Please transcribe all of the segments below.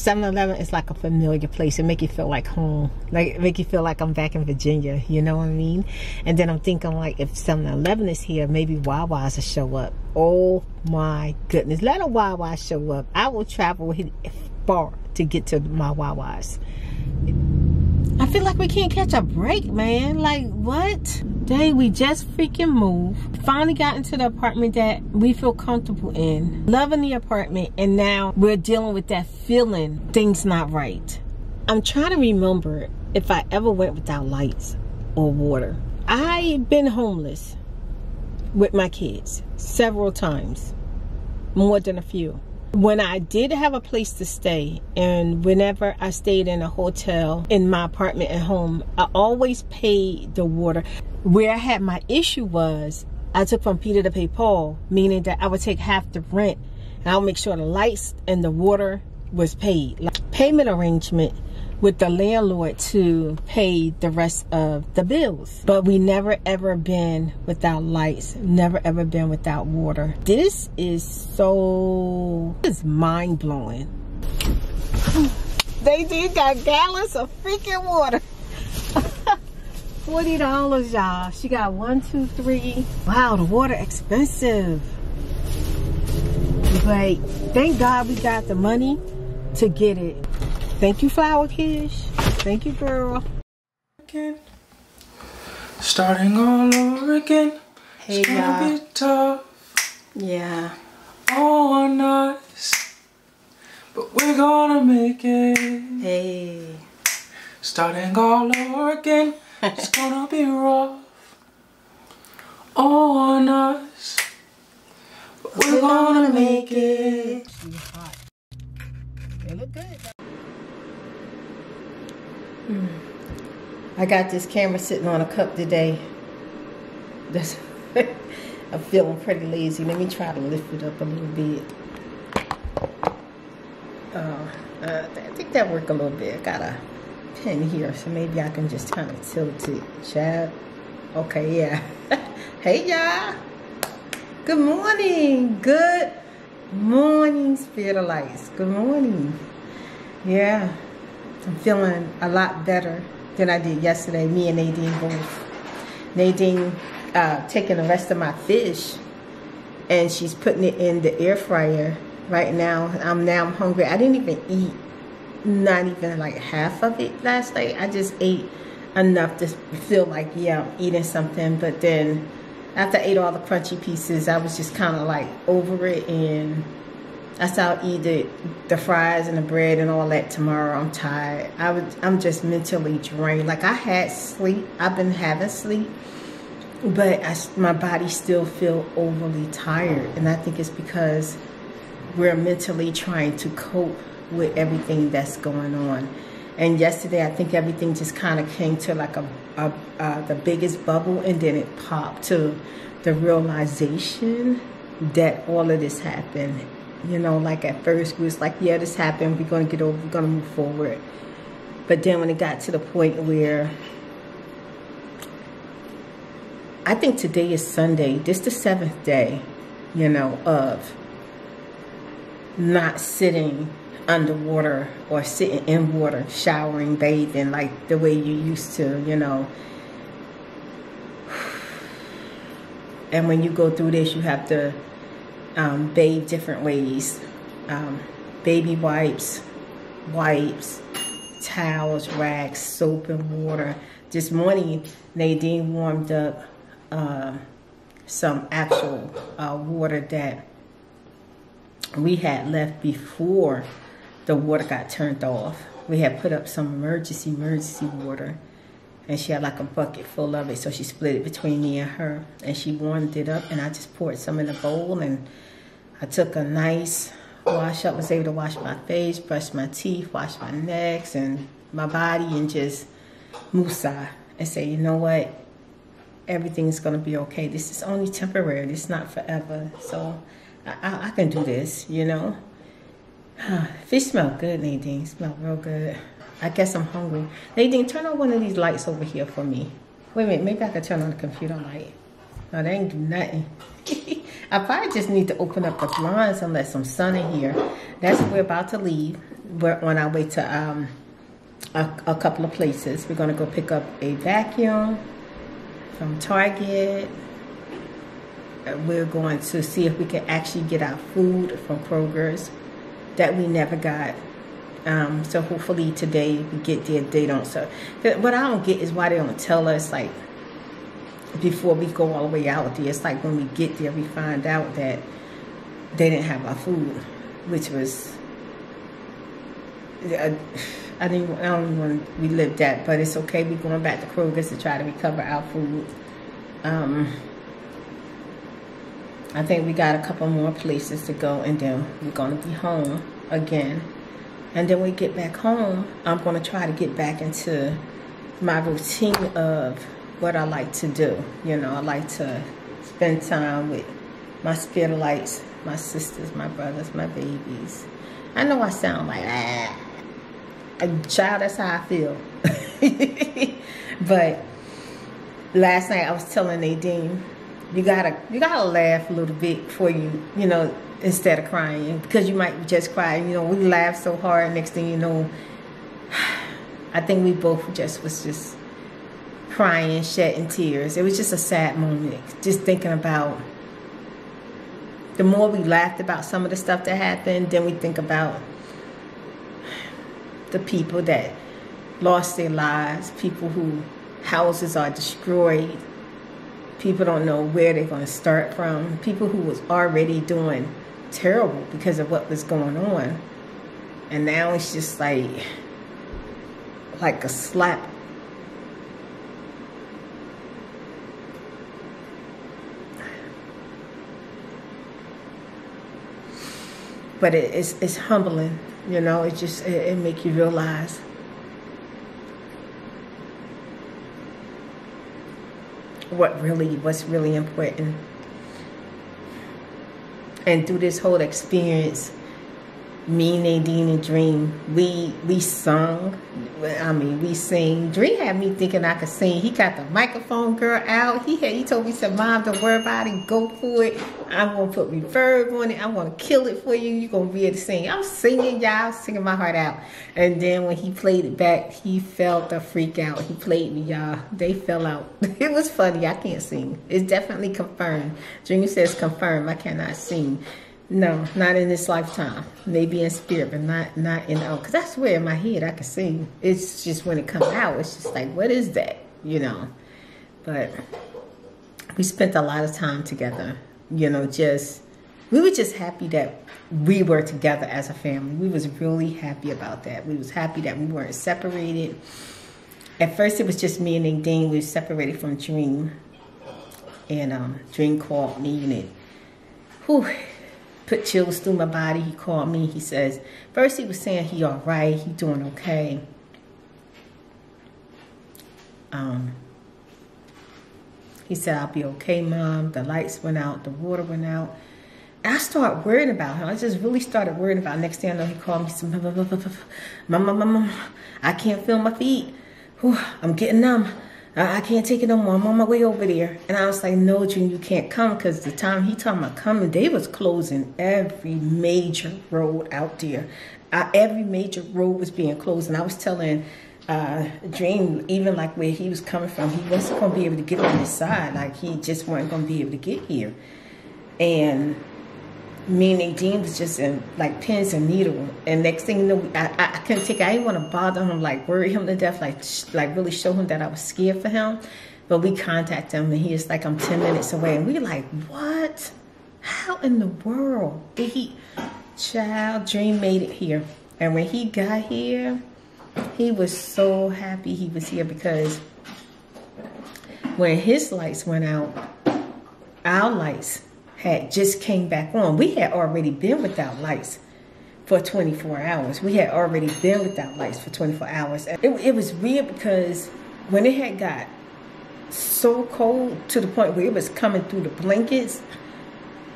7-Eleven is like a familiar place. It make you feel like home. Like, make you feel like I'm back in Virginia. You know what I mean? And then I'm thinking, like, if 7-Eleven is here, maybe Wawa's will show up. Oh my goodness. Let a Wawa show up. I will travel far to get to my Wawa's. I feel like we can't catch a break, man. Like, what? Dang, we just freaking moved. Finally got into the apartment that we feel comfortable in. Loving the apartment, and now we're dealing with that feeling things not right. I'm trying to remember if I ever went without lights or water. I've been homeless with my kids several times, more than a few. When I did have a place to stay, and whenever I stayed in a hotel, in my apartment at home, I always paid the water. Where I had my issue was, I took from Peter to pay Paul, meaning that I would take half the rent, and I would make sure the lights and the water was paid. Like payment arrangement with the landlord to pay the rest of the bills. But we never ever been without lights, never ever been without water. This is mind-blowing. They did got gallons of freaking water. $40, y'all. She got 1, 2, 3. Wow, the water expensive. But thank God we got the money to get it. Thank you, Flower Kish. Thank you, girl. Starting all over again. Hey, it's gonna be tough. Yeah. On us, but we're gonna make it. Hey. Starting all over again. It's gonna be rough on us, but we're gonna make it. She's hot. They look good. I got this camera sitting on a cup today. I'm feeling pretty lazy. Let me try to lift it up a little bit. I think that worked a little bit. I got a pin here, so maybe I can just kind of tilt it. Chad. Okay, yeah. Hey, y'all. Good morning. Good morning, Spirit of Lights. Good morning. Yeah. I'm feeling a lot better than I did yesterday. Me and Nadine both. Nadine taking the rest of my fish, and she's putting it in the air fryer right now. I'm hungry. I didn't even eat, not even like half of it last night. I just ate enough to feel like, yeah, I'm eating something. But then after I ate all the crunchy pieces, I was just kind of like over it, and I said I'll eat the fries and the bread and all that tomorrow. I'm tired. I'm just mentally drained. Like, I had sleep. I've been having sleep, but my body still feel overly tired. And I think it's because we're mentally trying to cope with everything that's going on. And yesterday, I think everything just kind of came to like the biggest bubble, and then it popped to the realization that all of this happened. You know, like at first we was like, yeah, this happened, we're going to get over, we're going to move forward. But then when it got to the point where, I think today is Sunday, this the 7th day, you know, of not sitting underwater or sitting in water, showering, bathing like the way you used to, you know. And when you go through this, you have to bathe different ways. Baby wipes, towels, rags, soap and water. This morning, Nadine warmed up some actual water that we had left before the water got turned off. We had put up some emergency water, and she had like a bucket full of it, so she split it between me and her, and she warmed it up, and I just poured some in a bowl, and I took a nice wash up, was able to wash my face, brush my teeth, wash my necks and my body, and just musa and say, you know what, everything's gonna be okay. This is only temporary, this is not forever, so I can do this, you know. Fish smell good, Nadine. Smell real good. I guess I'm hungry. Nadine, turn on one of these lights over here for me. Wait a minute, maybe I could turn on the computer light. No, they ain't do nothing. I probably just need to open up the blinds and let some sun in here. That's what we're about to leave. we're on our way to a couple of places. We're going to go pick up a vacuum from Target. We're going to see if we can actually get our food from Kroger's that we never got. So hopefully today we get there. They don't. So what I don't get is why they don't tell us, like, before we go all the way out there. It's like when we get there, we find out that they didn't have our food, which was, I don't even want to relive that, but it's okay. We're going back to Kroger's to try to recover our food. I think we got a couple more places to go, and then we're going to be home again. And then when we get back home, I'm going to try to get back into my routine of what I like to do. You know, I like to spend time with my spiritualites, my sisters, my brothers, my babies. I know I sound like, child, that's how I feel. But last night I was telling Nadine, you gotta laugh a little bit before you know, instead of crying, because you might just cry. You know, we laughed so hard, next thing you know, I think we both was just crying, shedding tears. It was just a sad moment, just thinking about, the more we laughed about some of the stuff that happened, then we think about the people that lost their lives, people whose houses are destroyed, people don't know where they're going to start from, people who was already doing terrible because of what was going on, and now it's just like a slap. But it's humbling, you know. It makes you realize what's really important. And through this whole experience, me, Nadine, and Dream, we sung. I mean, we sing. Dream had me thinking I could sing. He got the microphone girl out. He told me, said, "Mom, don't worry about it. Go for it. I'm gonna put reverb on it. I'm gonna kill it for you. You're gonna be able to sing." I'm singing, y'all, singing my heart out. And then when he played it back, he felt the freak out. He played me, y'all. They fell out. It was funny. I can't sing. It's definitely confirmed. Dream says confirmed. I cannot sing. No, not in this lifetime. Maybe in spirit, but not in because I swear in my head I can sing. It's just when it comes out, it's just like, what is that? You know. But we spent a lot of time together. You know, we were just happy that we were together as a family. We was really happy about that. We was happy that we weren't separated. At first it was just me and Nadine. We were separated from Dream. And Dream called me, and it put chills through my body. He called me. He says, first he was saying he all right, he doing okay. He said, "I'll be okay, Mom. The lights went out, the water went out." And I started worrying about him. I just really started worrying about him. Next thing I know, he called me, said, "Mom, I can't feel my feet. Whew, I'm getting numb. I can't take it no more. I'm on my way over there." And I was like, "No, June, you can't come," because the time he talking about coming, they was closing every major road out there. Every major road was being closed. And I was telling Dream, even like where he was coming from, he wasn't going to be able to get on his side. Like, he just wasn't going to be able to get here. And me and Nadine was just in like pins and needles. And next thing you know, I couldn't take it. I didn't want to bother him, like worry him to death, like really show him that I was scared for him. But we contacted him, and he was like, "I'm 10 minutes away." And we like, what? How in the world did he? Child, Dream made it here. And when he got here, he was so happy he was here, because when his lights went out, our lights had just came back on. We had already been without lights for 24 hours. We had already been without lights for 24 hours. It was weird, because when it had got so cold to the point where it was coming through the blankets,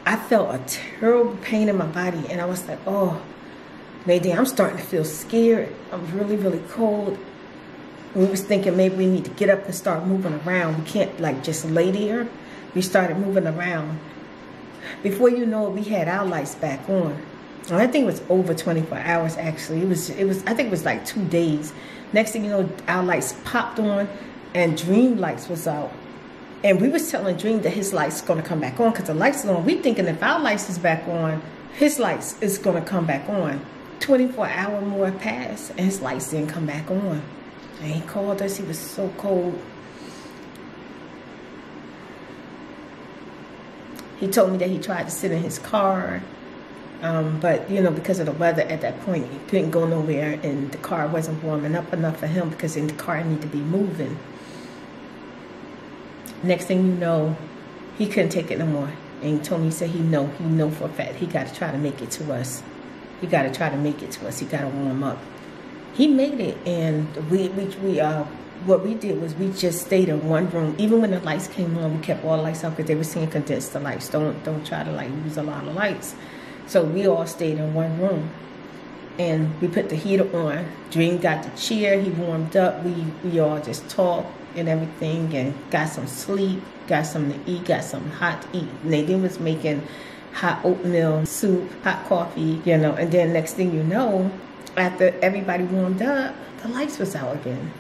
I felt a terrible pain in my body. And I was like, "Oh, Nadine, I'm starting to feel scared. I'm really, really cold." We was thinking maybe we need to get up and start moving around. We can't like just lay there. We started moving around. Before you know it, we had our lights back on. I think it was over 24 hours actually. It was I think it was like 2 days. Next thing you know, our lights popped on and Dream lights was out. And we was telling Dream that his lights gonna come back on because the lights is on. We thinking if our lights is back on, his lights is gonna come back on. 24 hours more passed and his lights didn't come back on. And he called us, he was so cold. He told me that he tried to sit in his car, but you know, because of the weather at that point, he couldn't go nowhere, and the car wasn't warming up enough for him because the car needed to be moving. Next thing you know, he couldn't take it no more, and he told me, he said he know for a fact he got to try to make it to us. He got to try to make it to us. He got to warm up. He made it, and what we did was we just stayed in one room. Even when the lights came on, we kept all the lights out because they were saying condense the lights. Don't try to like use a lot of lights. So we all stayed in one room. And we put the heater on. Dream got the chair, he warmed up. We all just talked and everything and got some sleep, got something to eat, got something hot to eat. Nadine was making hot oatmeal soup, hot coffee, you know, and then next thing you know, after everybody warmed up, the lights was out again.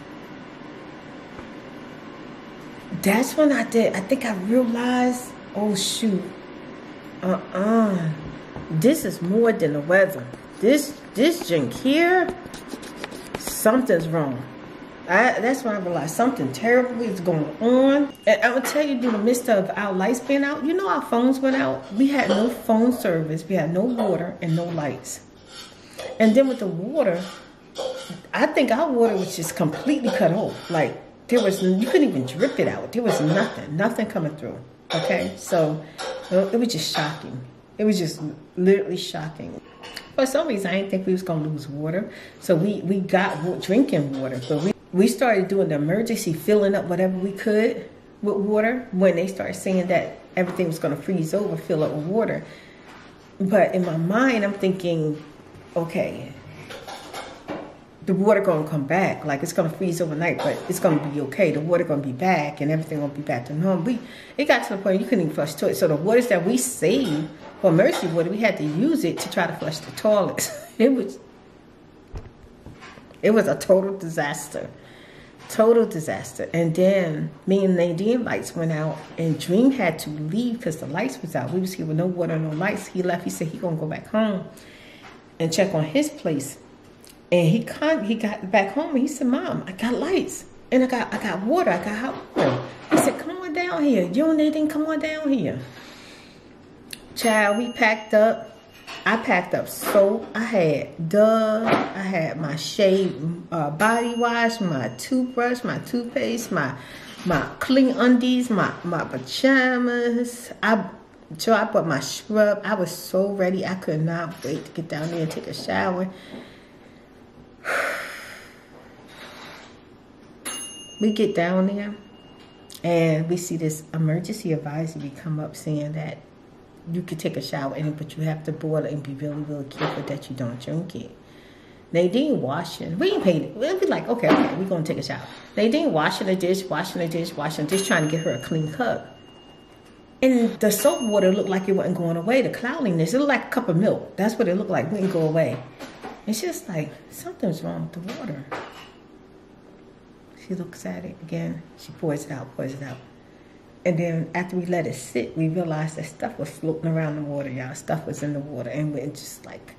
That's when I think I realized, oh shoot, this is more than the weather. This drink here, something's wrong. That's when I realized something terrible is going on. And I'm gonna tell you, in the midst of our lights being out, you know, our phones went out. We had no phone service, we had no water and no lights. And then with the water, I think our water was just completely cut off. Like, there was, you couldn't even drip it out. There was nothing coming through. Okay, so it was just shocking. It was just literally shocking. For some reason, I didn't think we was gonna lose water, so we got drinking water. But we started doing the emergency, filling up whatever we could with water when they started saying that everything was gonna freeze over, fill up with water. But in my mind, I'm thinking, okay, the water gonna come back. Like, it's gonna freeze overnight, but it's gonna be okay. The water gonna be back and everything gonna be back to normal. It got to the point you couldn't even flush toilets. So the waters that we saved for Mercy water, we had to use it to try to flush the toilets. It was a total disaster. Total disaster. And then me and Nadine lights went out and Dream had to leave because the lights was out. We was here with no water, no lights. He left. He said he gonna go back home and check on his place. And he got back home and he said, Mom, I got lights and I got water, I got hot water. He said, come on down here. You and anything, come on down here. Child, we packed up. I packed up soap. I had Dove. I had my shave body wash, my toothbrush, my toothpaste, my clean undies, my pajamas. I bought my scrub. I was so ready. I could not wait to get down there and take a shower. We get down there and we see this emergency advisory come up saying that you could take a shower in it, but you have to boil it and be really, really careful that you don't drink it. Nadine washing. We ain't paid it. We'll be like, okay, we're going to take a shower. Nadine washing the dish, trying to get her a clean cup. And the soap water looked like it wasn't going away. The cloudiness, it looked like a cup of milk. That's what it looked like. It wouldn't go away. And she's just like, something's wrong with the water. She looks at it again. She pours it out. And then after we let it sit, we realized that stuff was floating around the water, y'all. Stuff was in the water. And we're just like...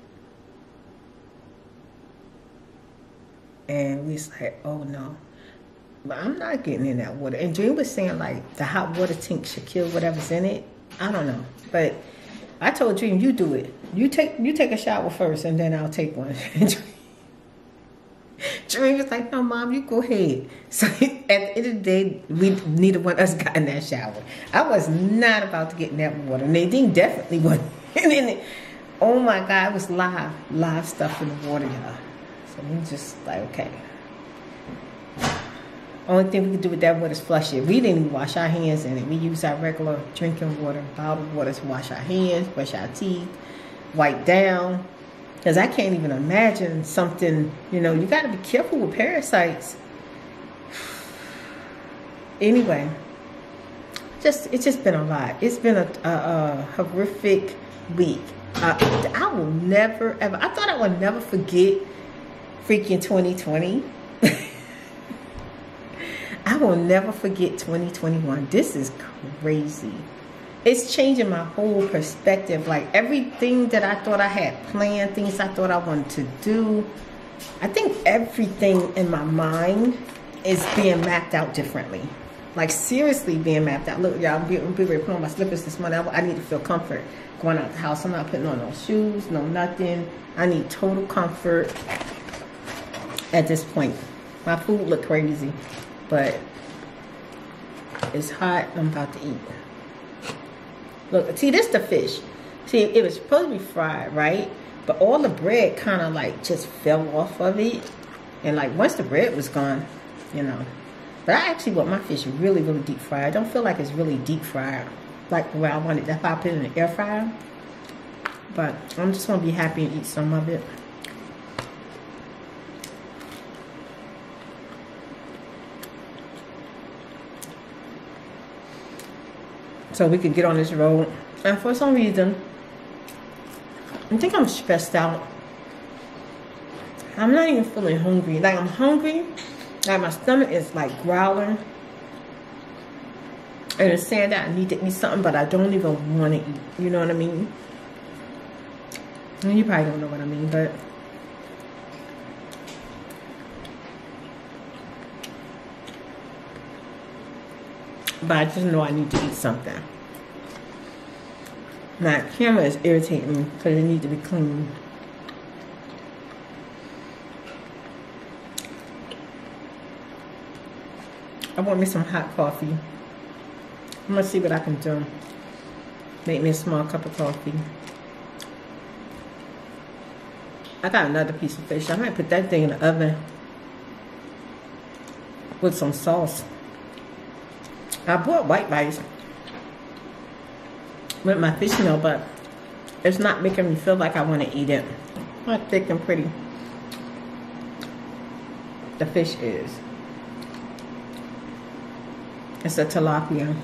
And we was like, oh no. But I'm not getting in that water. And Dream was saying like the hot water tank should kill whatever's in it. I don't know. But I told Dream, you do it. You take a shower first and then I'll take one. Dream was like, no, Mom, you go ahead. So at the end of the day, neither one of us got in that shower. I was not about to get in that water. Nadine definitely wasn't in it. Oh my God, it was live stuff in the water, y'all. So we just like, okay. Only thing we could do with that water is flush it. We didn't even wash our hands in it. We used our regular drinking water, bottled water to wash our hands, brush our teeth, wipe down. Because I can't even imagine something, you know, you got to be careful with parasites. Anyway, it's just been a lot. It's been a horrific week. I will never ever, I thought I would never forget freaking 2020. I will never forget 2021. This is crazy. It's changing my whole perspective. Like everything that I thought I had planned, things I thought I wanted to do, I think everything in my mind is being mapped out differently. Like seriously being mapped out. Look, y'all, I'm getting ready to put on my slippers this morning. I need to feel comfort going out the house. I'm not putting on no shoes, no nothing. I need total comfort at this point. My food look crazy, but it's hot. I'm about to eat. Look, see, this the fish. See, it was supposed to be fried, right? But all the bread kind of like just fell off of it. And like once the bread was gone, you know. But I actually want my fish really, really deep fried. I don't feel like it's really deep fried like the way I want it. That's why I put it in the air fryer. But I'm just going to be happy and eat some of it. So we could get on this road. And for some reason, I think I'm stressed out. I'm not even feeling hungry. Like I'm hungry. Like my stomach is like growling. And it's saying that I need to eat something, but I don't even want to eat. You know what I mean? And you probably don't know what I mean, but I just know I need to eat something. My camera is irritating me because it needs to be clean. I want me some hot coffee. I'm gonna see what I can do. Make me a small cup of coffee. I got another piece of fish. I might put that thing in the oven with some sauce. I bought white rice with my fish meal, but it's not making me feel like I want to eat it. How thick and pretty the fish is. It's a tilapia.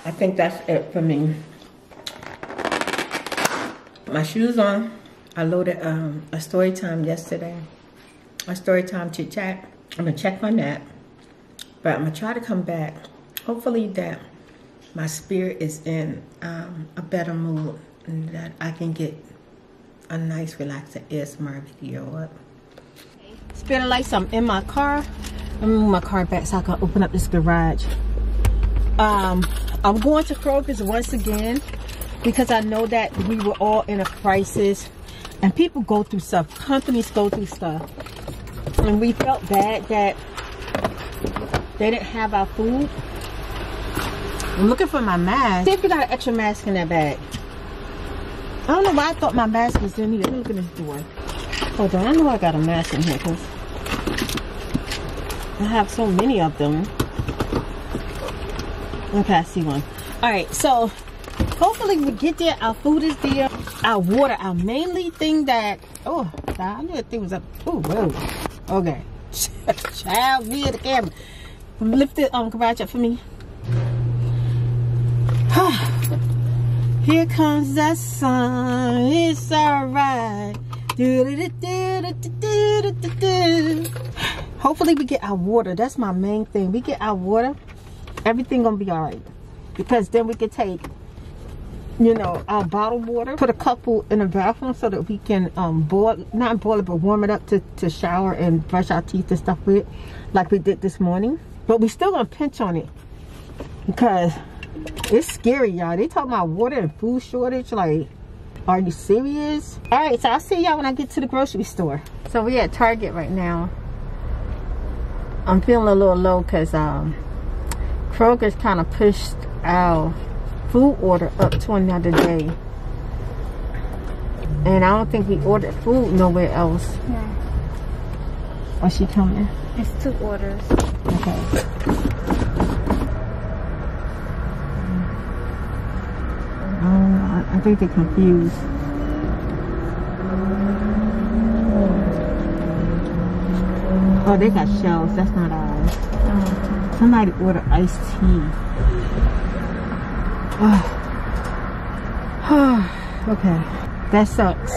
I think that's it for me. My shoes on. I loaded a story time yesterday. A story time chit chat. I'm gonna check on that. But I'm gonna try to come back. Hopefully that my spirit is in a better mood and that I can get a nice relaxing ASMR video up. Spinning lights, I'm in my car. Let me move my car back so I can open up this garage. I'm going to Kroger's once again because I know that we were all in a crisis and people go through stuff, companies go through stuff. And we felt bad that they didn't have our food. I'm looking for my mask. See if you got an extra mask in that bag. I don't know why I thought my mask was in here. Let me look at this door. Hold on, I know I got a mask in here because I have so many of them. Okay, I see one. Alright, so hopefully we get there. Our food is there. Our water, our mainly thing that... Oh, I knew that thing was up. Oh, whoa. Okay. Child, me at the camera. Lift the garage up for me. Here comes the sun. It's alright. Hopefully we get our water. That's my main thing. We get our water. Everything gonna be alright. Because then we can take, you know, our bottled water. Put a couple in the bathroom so that we can not boil it, but warm it up to shower and brush our teeth and stuff with. Like we did this morning. But we still gonna pinch on it. Because it's scary, y'all. They talking about water and food shortage. Like, are you serious? Alright, so I'll see y'all when I get to the grocery store. So we at Target right now. I'm feeling a little low because Kroger's kind of pushed our food order up to another day. And I don't think we ordered food nowhere else. No. Or she coming? It's 2 orders. Okay. I think they're confused. Oh, they got shells. That's not ours. Somebody ordered iced tea. Okay. That sucks.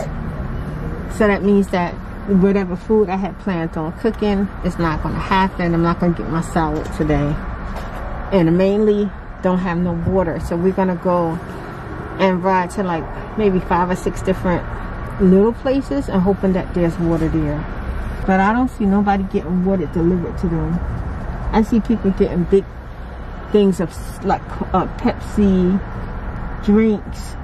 So that means that whatever food I had planned on cooking is not going to happen. I'm not going to get my salad today. And I mainly don't have no water. So we're going to go and ride to like maybe 5 or 6 different little places and hoping that there's water there. But I don't see nobody getting water delivered to them. I see people getting big things of like Pepsi drinks,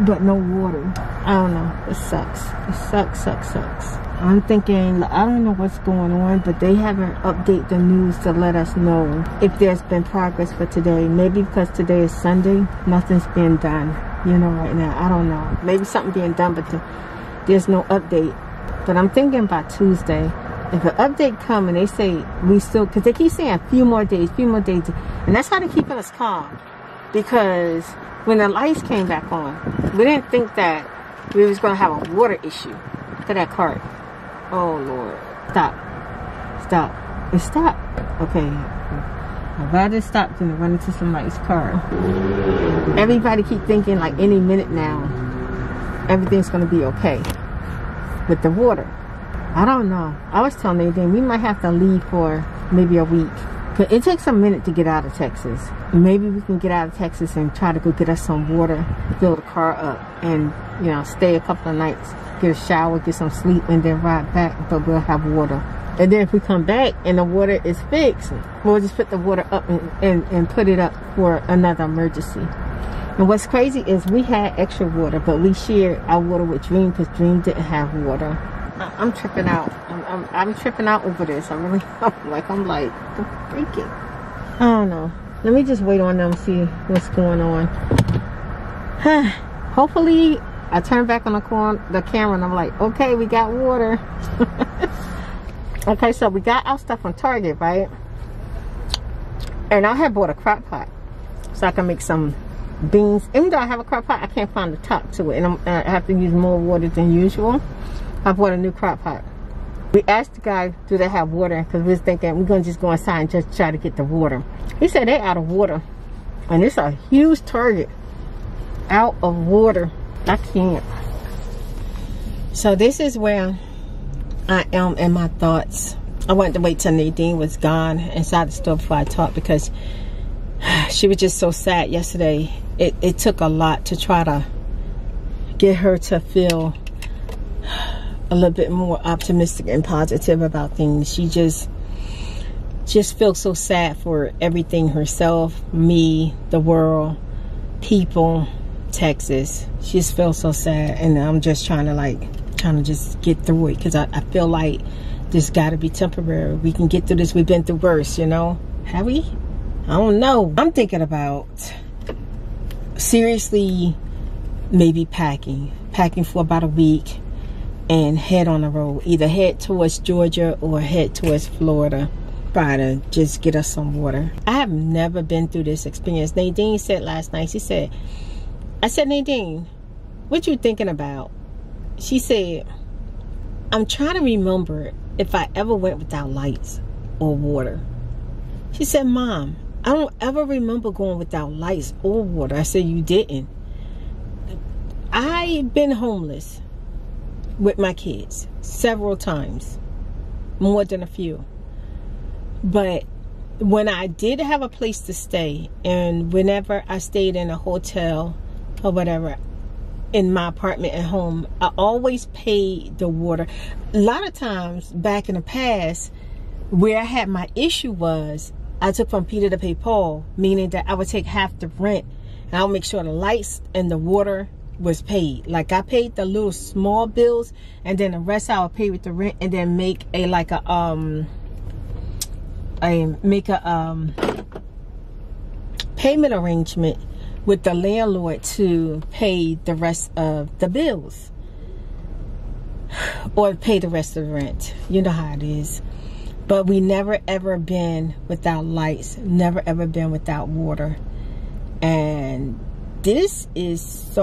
but no water. I don't know. It sucks. It sucks. I'm thinking, I don't know what's going on, but they haven't updated the news to let us know if there's been progress for today. Maybe because today is Sunday, nothing's being done, you know, right now. I don't know. Maybe something being done, but there's no update. But I'm thinking by Tuesday, if an update come and they say we still, because they keep saying a few more days, and that's how they're keeping us calm. Because when the lights came back on, we didn't think that we was going to have a water issue. Look at that cart. Oh, Lord. Stop. It stopped. Okay. I'd rather stop than to run into somebody's car. Everybody keep thinking like any minute now, everything's going to be okay with the water. I don't know. I was telling Nadine we might have to leave for maybe a week. It takes a minute to get out of Texas. Maybe we can get out of Texas and try to go get us some water, fill the car up, and, you know, stay a couple of nights, get a shower, get some sleep, and then ride back, but we'll have water. And then if we come back and the water is fixed, we'll just put the water up and put it up for another emergency. And what's crazy is we had extra water, but we shared our water with Dream because Dream didn't have water. I'm tripping out. I'm tripping out over this. I'm like, the freaking. I don't know. Let me just wait on them, see what's going on. Hopefully, I turn back on the camera and I'm like, okay, we got water. Okay, so we got our stuff from Target, right? And I had bought a crock pot so I can make some beans. Even though I have a crock pot, I can't find the top to it, and I have to use more water than usual. I bought a new crock pot. We asked the guy, do they have water? Because we was thinking we're going to just go inside and just try to get the water. He said they're out of water. And it's a huge Target. Out of water. I can't. So this is where I am in my thoughts. I wanted to wait till Nadine was gone inside the store before I talked because she was just so sad yesterday. It took a lot to try to get her to feel a little bit more optimistic and positive about things. She just feels so sad for everything herself, me, the world, people, Texas. She just feels so sad, and I'm just trying to just get through it because I feel like this got to be temporary. We can get through this. We've been through worse, you know. Have we? I don't know. I'm thinking about seriously maybe packing for about a week and head on the road, either head towards Georgia or head towards Florida, try to just get us some water. I have never been through this experience. Nadine said last night, I said, Nadine, what you thinking about? She said, I'm trying to remember if I ever went without lights or water. She said, Mom, I don't ever remember going without lights or water. I said, you didn't. I've been homeless with my kids several times, more than a few. But when I did have a place to stay, and whenever I stayed in a hotel or whatever, in my apartment at home, I always paid the water. A lot of times back in the past, where I had my issue was I took from Peter to pay Paul, meaning that I would take half the rent and I'll make sure the lights and the water was paid. Like I paid the little small bills, and then the rest I would pay with the rent, and then make a payment arrangement with the landlord to pay the rest of the bills or pay the rest of the rent. You know how it is. But we never ever been without lights, never ever been without water. And this is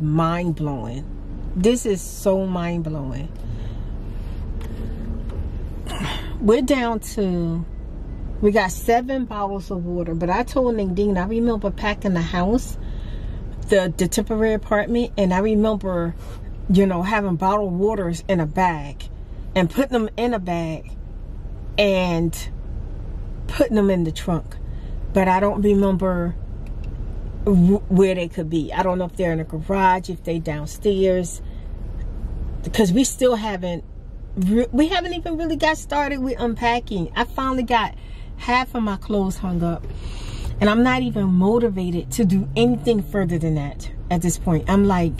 mind-blowing. This is so mind-blowing. We're down to, we got 7 bottles of water. But I told Nadine, I remember packing the house, the temporary apartment, and I remember, you know, having bottled waters in a bag and putting them in a bag and putting them in the trunk. But I don't remember where they could be. I don't know if they're in the garage, if they downstairs, because we still haven't even really got started with unpacking. I finally got half of my clothes hung up, and I'm not even motivated to do anything further than that at this point. I'm like,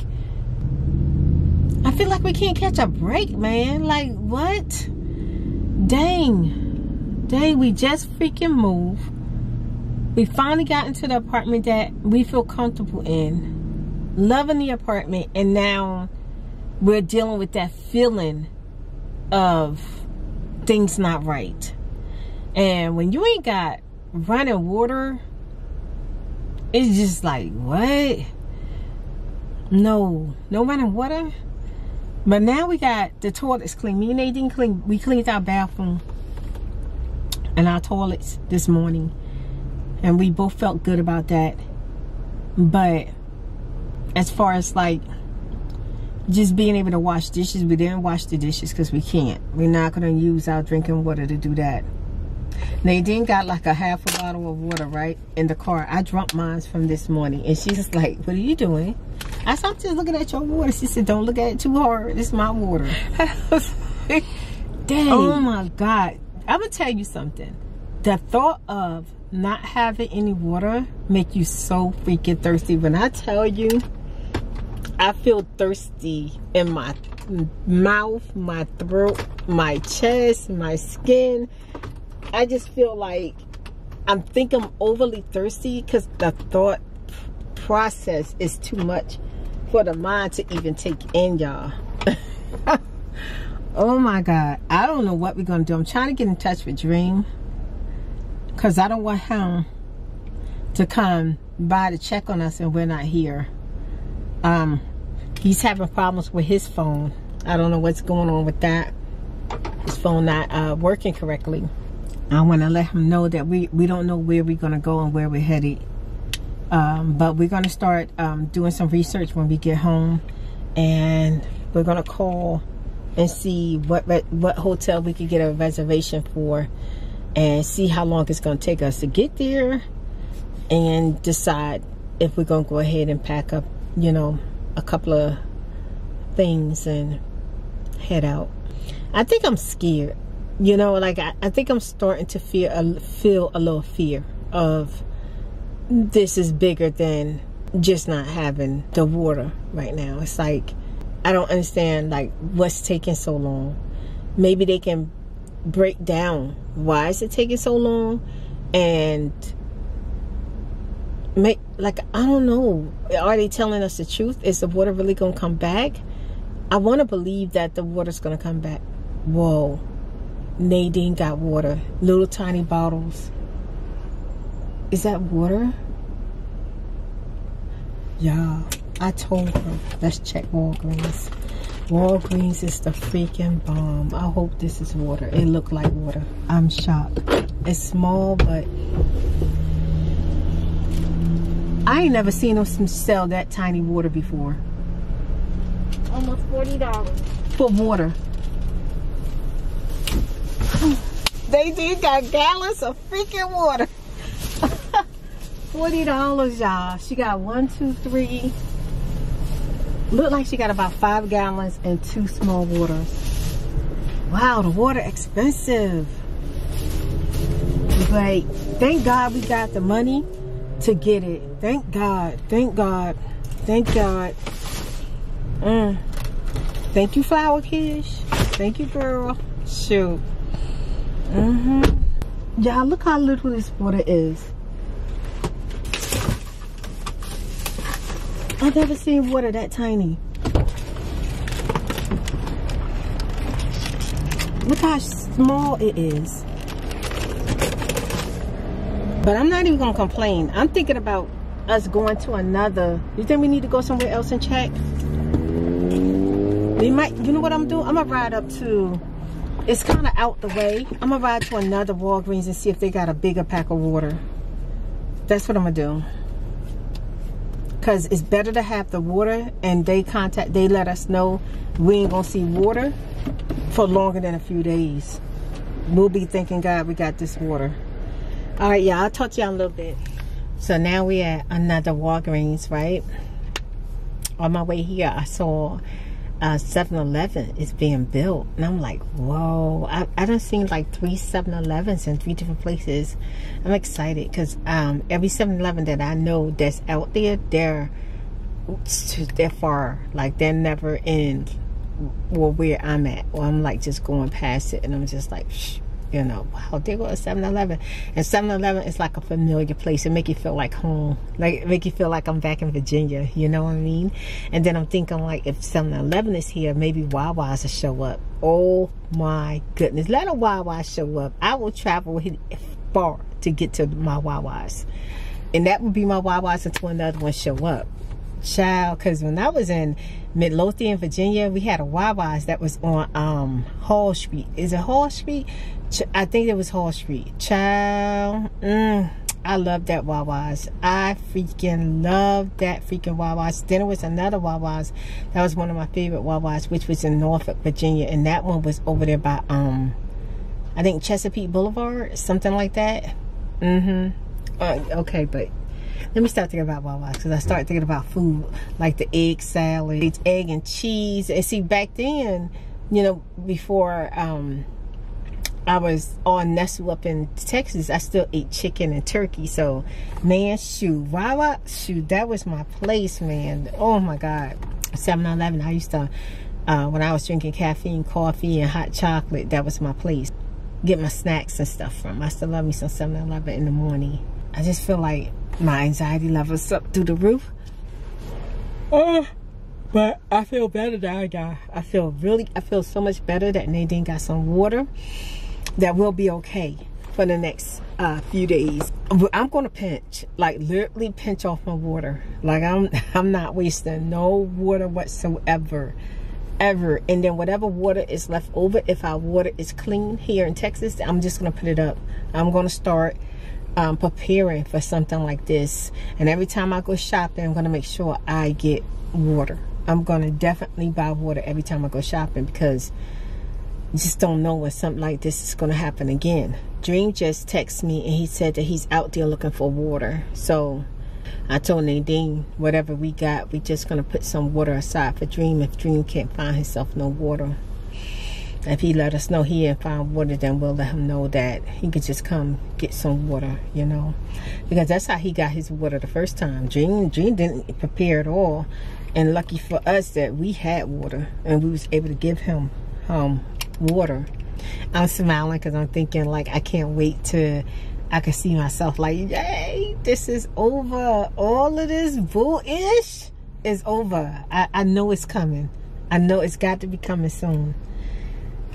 I feel like we can't catch a break, man. Like, what? Dang, we just freaking moved. We finally got into the apartment that we feel comfortable in, loving the apartment, and now we're dealing with that feeling of things not right. And when you ain't got running water, it's just like, what? No running water. But now we got the toilets clean. Me and Nadine we cleaned our bathroom and our toilets this morning, and we both felt good about that. But as far as like just being able to wash dishes, we didn't wash the dishes because we can't. We're not going to use our drinking water to do that. Nadine got like a half a bottle of water right in the car. I drunk mine from this morning, and she's just like, what are you doing? I said, I'm just looking at your water. She said, don't look at it too hard. It's my water. Dang. Oh my God. I'm going to tell you something. The thought of not having any water make you so freaking thirsty. When I tell you, I feel thirsty in my mouth, my throat, my chest, my skin. I just feel like I'm overly thirsty because the thought process is too much for the mind to even take in, y'all. Oh my God. I don't know what we're going to do. I'm trying to get in touch with Dream because I don't want him to come by to check on us and we're not here. He's having problems with his phone. I don't know what's going on with that. His phone not working correctly. I want to let him know that we don't know where we're going to go and where we're headed. But we're going to start doing some research when we get home. And we're going to call and see what hotel we could get a reservation for. And see how long it's going to take us to get there. And decide if we're going to go ahead and pack up, you know, a couple of things and head out. I think I'm scared. You know, like I think I'm starting to feel a little fear of this is bigger than just not having the water right now. It's like, I don't understand like what's taking so long. Maybe they can break down why is it taking so long and make, like, I don't know. Are they telling us the truth? Is the water really gonna come back? I want to believe that the water's gonna come back. Whoa. Nadine got water, little tiny bottles. Is that water? Yeah, I told her, let's check Walgreens. Walgreens is the freaking bomb. I hope this is water. It looked like water. I'm shocked. It's small, but I ain't never seen them sell that tiny water before. Almost $40 for water. They did got gallons of freaking water. $40, y'all. She got 1, 2, 3. Look like she got about 5 gallons and 2 small waters. Wow, the water expensive. But thank God we got the money to get it. Thank God. Thank God. Thank God. Thank you, Flower Kish. Thank you, girl. Shoot. Y'all, look how little this water is. I've never seen water that tiny. Look how small it is. But I'm not even gonna complain. I'm thinking about us going to another. You think we need to go somewhere else and check? We might, you know what I'm doing? I'm gonna ride up to, it's kind of out the way. I'm gonna ride to another Walgreens and see if they got a bigger pack of water. That's what I'm gonna do. Cause it's better to have the water, and they let us know we ain't gonna see water for longer than a few days. We'll be thanking God we got this water. All right, yeah, I'll talk to y'all in a little bit. So now we at another Walgreens, right? On my way here, I saw 7-Eleven is being built, and I'm like, whoa. I done seen like 3 7-Elevens in 3 different places. I'm excited because every 7-Eleven that I know that's out there, they're far, like they're never in where I'm at, or I'm like just going past it, and I'm just like, shh. You know, wow, there goes 7-Eleven. And 7-Eleven is like a familiar place. It make you feel like home. Like, make you feel like I'm back in Virginia. You know what I mean? And then I'm thinking, like, if 7-Eleven is here, maybe Wawa's will show up. Oh, my goodness. Let a Wawa show up. I will travel far to get to my Wawa's. And that would be my Wawa's until another one show up. Child, because when I was in Midlothian, Virginia, we had a Wawa's that was on Hall Street. Is it Hall Street? I think it was Hall Street. Child, I love that Wawa's. I freaking love that freaking Wawa's. Then there was another Wawa's that was one of my favorite Wawa's, which was in Norfolk, Virginia, and that one was over there by I think Chesapeake Boulevard, something like that. Okay, but let me start thinking about Wawa's, because I started thinking about food, like the egg salad, egg and cheese. And see, back then, you know, before I was on nestle up in Texas, I still ate chicken and turkey. So, man, shoot, Wawa, shoot, that was my place, man. Oh my God. 7-Eleven, I used to, when I was drinking caffeine, coffee, and hot chocolate, that was my place. Get my snacks and stuff from. I still love me some 7-Eleven in the morning. I just feel like my anxiety levels up through the roof. But I feel better now. I feel so much better that Nadine got some water. That will be okay for the next few days. I'm gonna pinch, like literally pinch off my water. Like I'm not wasting no water whatsoever, ever. And then whatever water is left over, if our water is clean here in Texas, I'm just gonna put it up. I'm gonna start preparing for something like this. And every time I go shopping, I'm gonna make sure I get water. I'm gonna definitely buy water every time I go shopping, because you just don't know when something like this is going to happen again. Dream just texted me and he said that he's out there looking for water. So I told Nadine, whatever we got, we just going to put some water aside for Dream if Dream can't find himself no water. If he let us know he didn't find water, then we'll let him know that he could just come get some water, you know. Because that's how he got his water the first time. Dream didn't prepare at all. And lucky for us that we had water and we was able to give him water. I'm smiling because I'm thinking, like, I can't wait till I can see myself like, yay, this is over. All of this bull-ish is over. I know it's coming. I know it's got to be coming soon.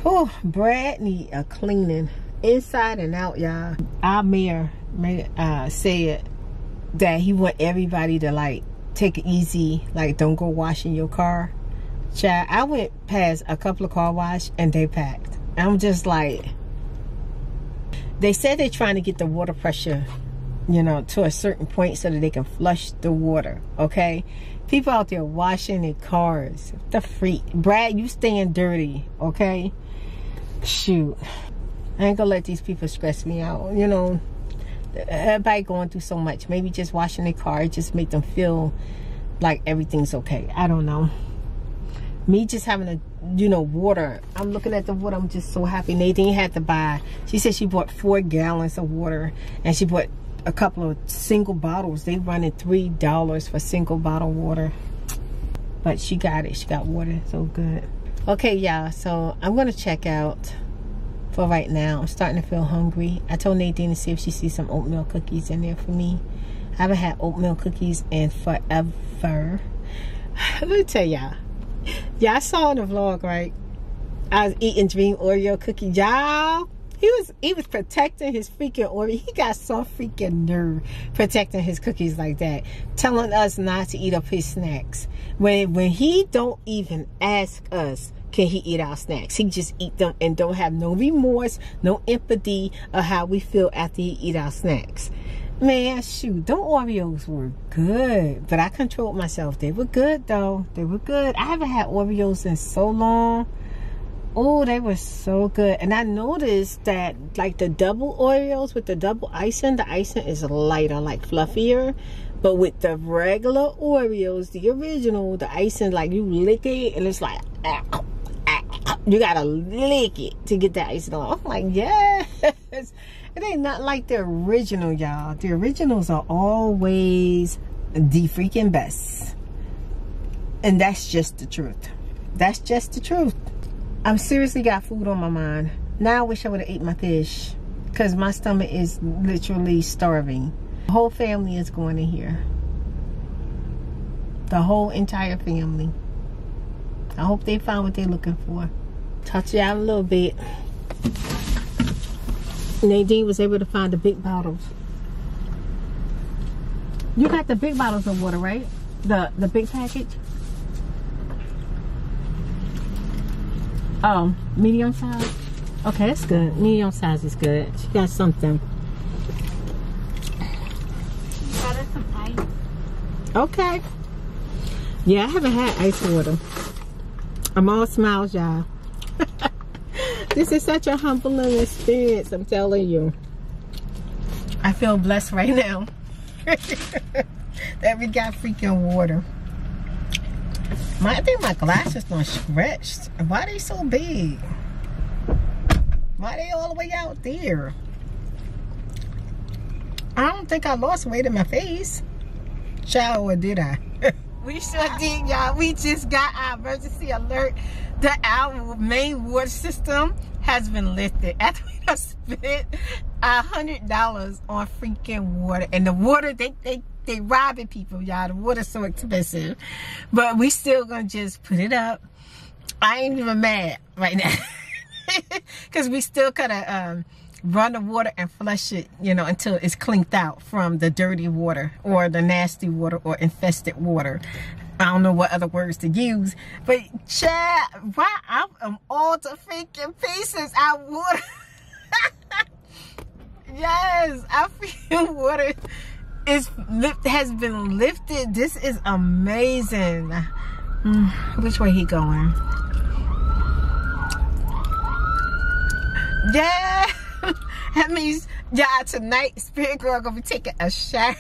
Oh, Brad need a cleaning inside and out, y'all. Our mayor said that he want everybody to, like, take it easy, like, don't go washing your car. Child, I went past a couple of car wash and they packed. I'm just like, they said they're trying to get the water pressure, you know, to a certain point so that they can flush the water, okay? People out there washing their cars. The freak. Brad, you staying dirty, okay? Shoot. I ain't gonna let these people stress me out, you know. Everybody going through so much. Maybe just washing their car just make them feel like everything's okay. I don't know. Me just having a, you know, water. I'm looking at the water. I'm just so happy. Nadine had to buy. She said she bought 4 gallons of water, and she bought a couple of single bottles. They running $3 for single bottle water. But she got it. She got water. So good. Okay, y'all. So I'm gonna check out for right now. I'm starting to feel hungry. I told Nadine to see if she sees some oatmeal cookies in there for me. I haven't had oatmeal cookies in forever. Let me tell y'all. Y'all saw in the vlog, right? I was eating Dream Oreo cookies. Y'all, He was protecting his freaking Oreo. He got some freaking nerve protecting his cookies like that, telling us not to eat up his snacks. When he don't even ask us, can he eat our snacks? He just eat them and don't have no remorse, no empathy of how we feel after he eat our snacks. Man, shoot, them Oreos were good, but I controlled myself. They were good though. They were good. I haven't had Oreos in so long. Oh, they were so good. And I noticed that like the double Oreos with the double icing, the icing is lighter, like fluffier. But with the regular Oreos, the original, the icing, like you lick it and it's like, you gotta lick it to get the icing on. I'm like, yes. It ain't not like the original, y'all. The originals are always the freaking best. And that's just the truth. That's just the truth. I'm seriously got food on my mind. Now I wish I would have ate my fish, because my stomach is literally starving. The whole family is going in here. The whole entire family. I hope they found what they're looking for. Touch it out a little bit. Nadine was able to find the big bottles. You got the big bottles of water, right? The big package? Oh, medium size? Okay, that's good. Medium size is good. She got something. Got us some ice. Okay. Yeah, I haven't had ice water. I'm all smiles, y'all. This is such a humbling experience, I'm telling you. I feel blessed right now that we got freaking water. I think my glasses are stretched. Why are they so big? Why are they all the way out there? I don't think I lost weight in my face. Child, or did I? We sure did, y'all. We just got our emergency alert that our main water system has been lifted. After we done spent $100 on freaking water. And the water, they robbing people, y'all. The water's so expensive. But we still gonna just put it up. I ain't even mad right now. Because we still gotta run the water and flush it, you know, until it's cleaned out from the dirty water or the nasty water or infested water. I don't know what other words to use, but Chad, why I'm all to freaking pieces. I water. Yes, I feel water has been lifted. This is amazing. Which way he going? Yeah. That means, y'all, tonight, Spirit Girl gonna be taking a shower.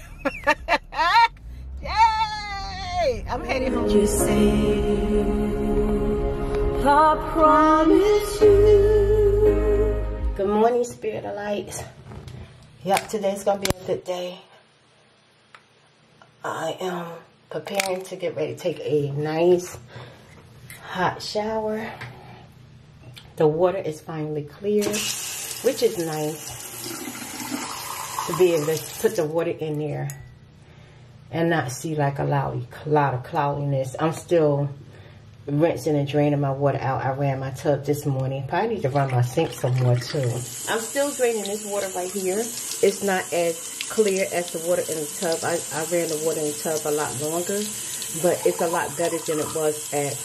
Yay! I'm heading home. You say, I promise you. Good morning, Spirit of Lights. Yep, today's gonna be a good day. I am preparing to get ready to take a nice hot shower. The water is finally clear, which is nice to be able to put the water in there and not see like a lot of cloudiness. I'm still rinsing and draining my water out. I ran my tub this morning. Probably need to run my sink some more too. I'm still draining this water right here. It's not as clear as the water in the tub. I ran the water in the tub a lot longer, but it's a lot better than it was at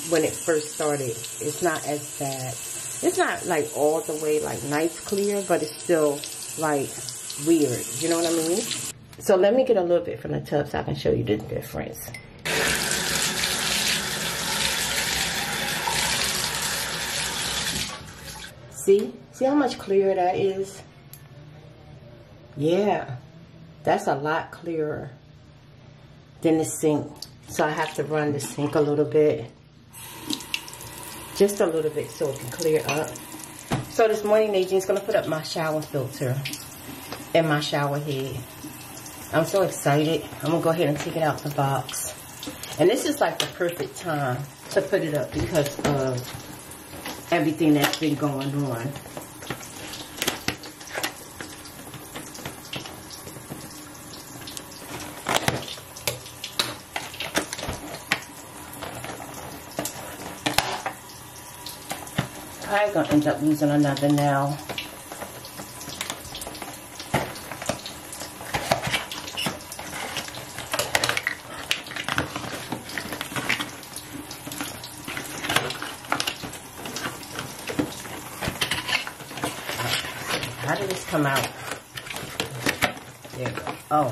when it first started. It's not as bad. It's not like all the way like nice clear, but it's still like weird. You know what I mean? So let me get a little bit from the tub so I can show you the difference. See how much clearer that is? Yeah, that's a lot clearer than the sink. So I have to run the sink a little bit. Just a little bit so it can clear up. So this morning, Nadine's gonna put up my shower filter and my shower head. I'm so excited. I'm gonna go ahead and take it out the box. And this is like the perfect time to put it up because of everything that's been going on. I'm gonna end up using another nail How did this come out? There we go. Oh.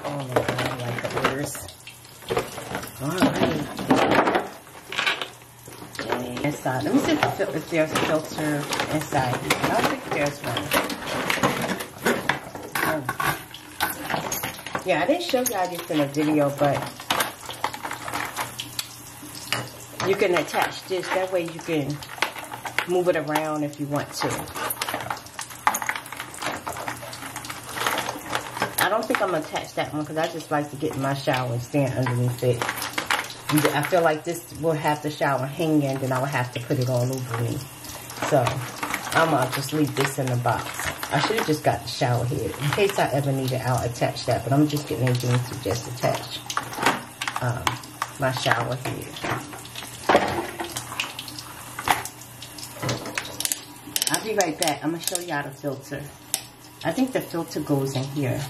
Oh my God, I like the orders. Alright. Inside. Let me see if there's a filter inside. I don't think there's one. Oh. Yeah, I didn't show y'all this in a video, but you can attach this. That way you can move it around if you want to. I don't think I'm going to attach that one because I just like to get in my shower and stand underneath it. I feel like this will have the shower hanging, and then I will have to put it all over me. So I'm going to just leave this in the box. I should have just got the shower head. In case I ever need it, I'll attach that. But I'm just getting everything to just attach my shower head. I'll be right back. I'm going to show y'all the filter. I think the filter goes in here.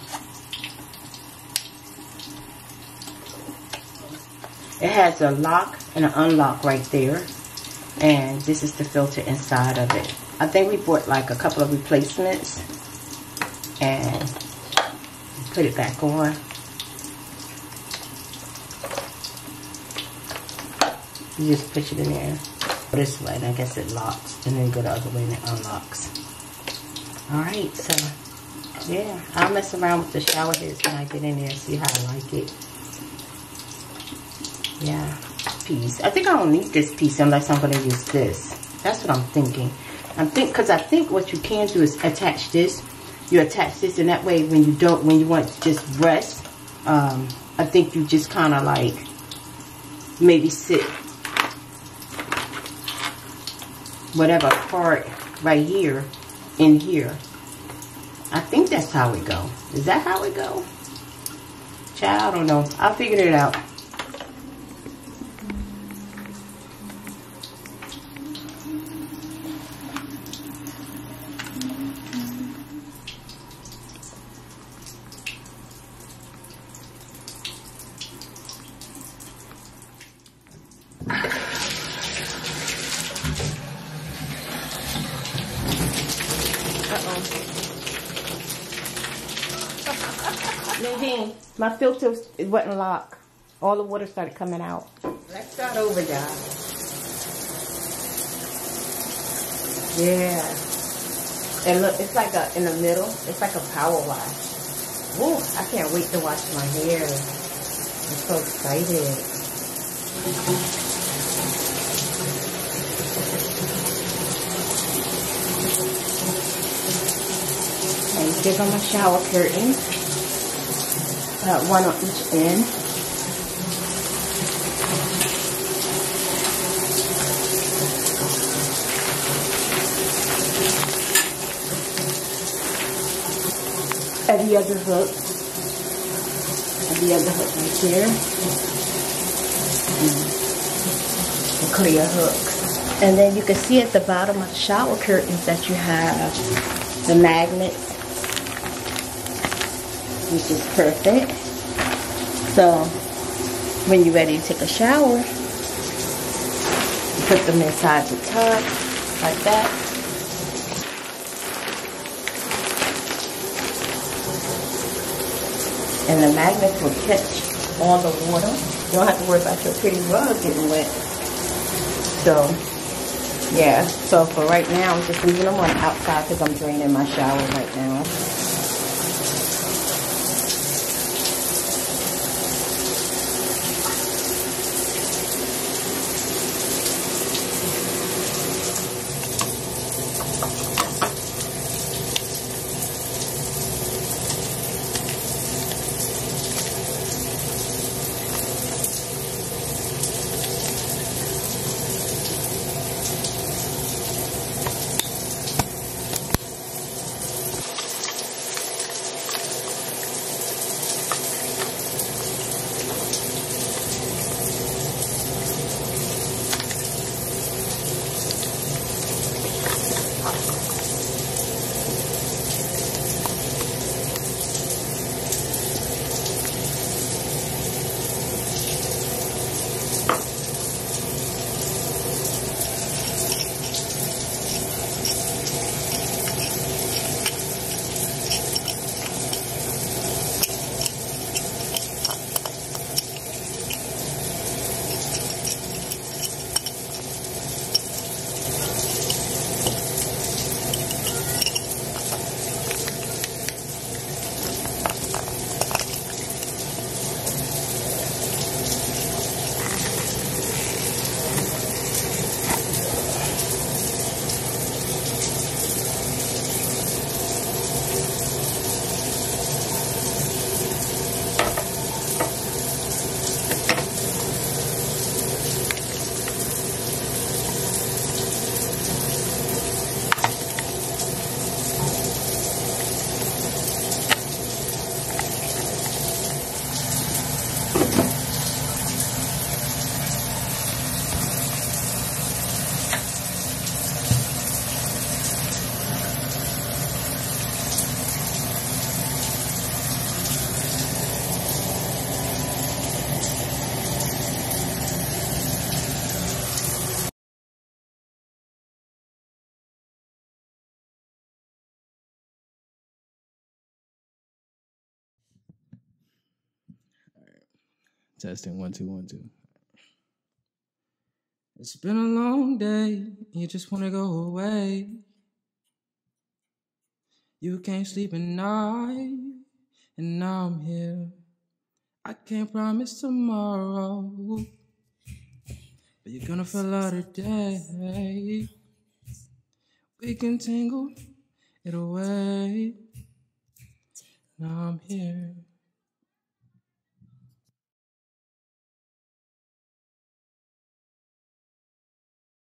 It has a lock and an unlock right there. And this is the filter inside of it. I think we bought like a couple of replacements. And put it back on. You just push it in there. This way, and I guess it locks. And then go the other way and it unlocks. Alright, so yeah. I'll mess around with the shower heads when I get in there and see how I like it. Yeah, piece. I think I don't need this piece unless I'm going to use this. That's what I'm thinking. Because I think what you can do is attach this. You attach this, and that way when you want to just rest, I think you just kind of like maybe sit whatever part right here in here. I think that's how it go. Is that how it go? Child, I don't know. I'll figure it out. Nadine, my filter wasn't locked. All the water started coming out. Let's start over, y'all. Yeah. And look, it's like in the middle. It's like a power wash. Ooh, I can't wait to wash my hair. I'm so excited. And give them a shower curtain. One on each end. And the other hook. And the other hook right here. The clear hook. And then you can see at the bottom of the shower curtains that you have the magnets, which is perfect. So when you're ready to take a shower, you put them inside the tub like that. And the magnets will catch all the water. You don't have to worry about your pretty rug getting wet. So yeah, so for right now, I'm just leaving them on the outside because I'm draining my shower right now. Testing 1 2 1 2. It's been a long day. You just wanna go away. You can't sleep at night, and now I'm here. I can't promise tomorrow, but you're gonna feel out today. We can tangle it away. Now I'm here.